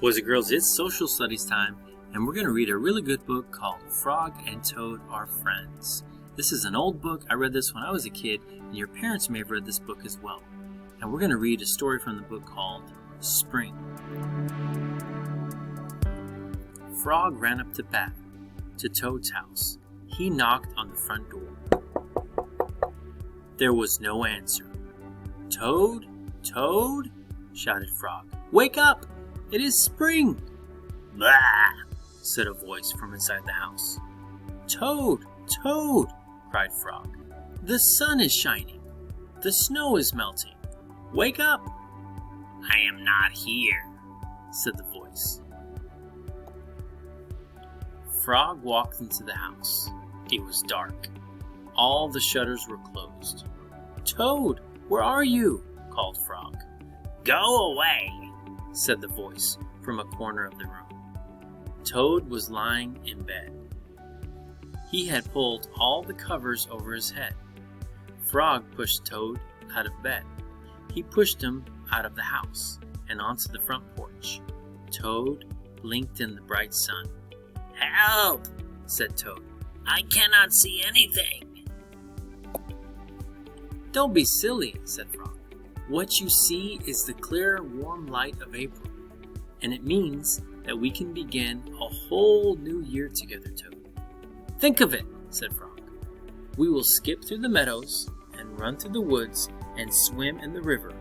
Boys and girls, it's social studies time, and we're going to read a really good book called Frog and Toad Are Friends. This is an old book. I read this when I was a kid, and your parents may have read this book as well. And we're going to read a story from the book called Spring. Frog ran up the path to Toad's house. He knocked on the front door. There was no answer. "Toad, Toad," shouted Frog. "Wake up! It is spring!" "Blah!" said a voice from inside the house. "Toad, Toad," cried Frog. "The sun is shining. The snow is melting. Wake up!" "I am not here," said the voice. Frog walked into the house. It was dark. All the shutters were closed. "Toad, where are you?" called Frog. "Go away," said the voice from a corner of the room. Toad was lying in bed. He had pulled all the covers over his head. Frog pushed Toad out of bed. He pushed him out of the house and onto the front porch. Toad blinked in the bright sun. "Help!" said Toad. "I cannot see anything." "Don't be silly," said Frog. "What you see is the clear, warm light of April, and it means that we can begin a whole new year together, Toad." "Think of it," said Frog. "We will skip through the meadows and run through the woods and swim in the river.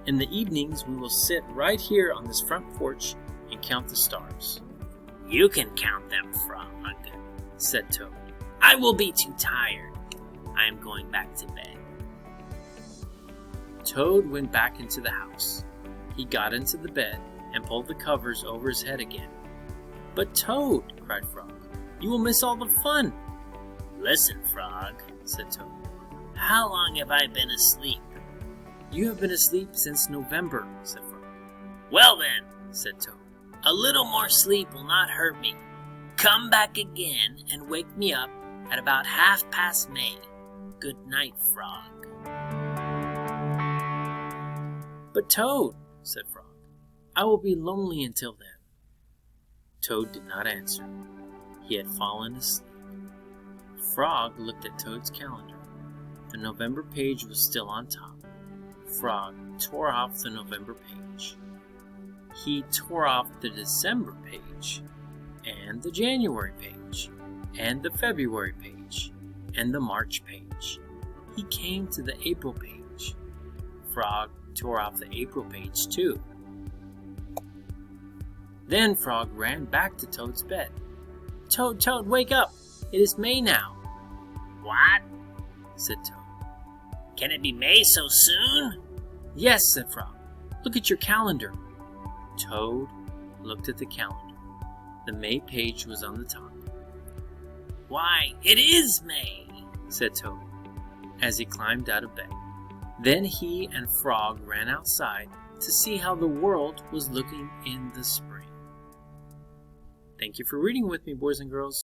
In the evenings, we will sit right here on this front porch and count the stars." "You can count them, Frog," said Toad. "I will be too tired. I am going back to bed." Toad went back into the house. He got into the bed and pulled the covers over his head again. "But Toad," cried Frog, "you will miss all the fun." "Listen, Frog," said Toad. "How long have I been asleep?" "You have been asleep since November," said Frog. "Well then," said Toad, "a little more sleep will not hurt me. Come back again and wake me up at about 1/2 May. Good night, Frog." "But Toad," said Frog, "I will be lonely until then." Toad did not answer. He had fallen asleep. Frog looked at Toad's calendar. The November page was still on top. Frog tore off the November page. He tore off the December page, and the January page, and the February page, and the March page. He came to the April page. Frog tore off the April page too. Then Frog ran back to Toad's bed. "Toad, Toad, wake up! It is May now." "What?" said Toad. "Can it be May so soon?" "Yes," said Frog. "Look at your calendar." Toad looked at the calendar. The May page was on the top. "Why, it is May," said Toad as he climbed out of bed. Then he and Frog ran outside to see how the world was looking in the spring. Thank you for reading with me, boys and girls.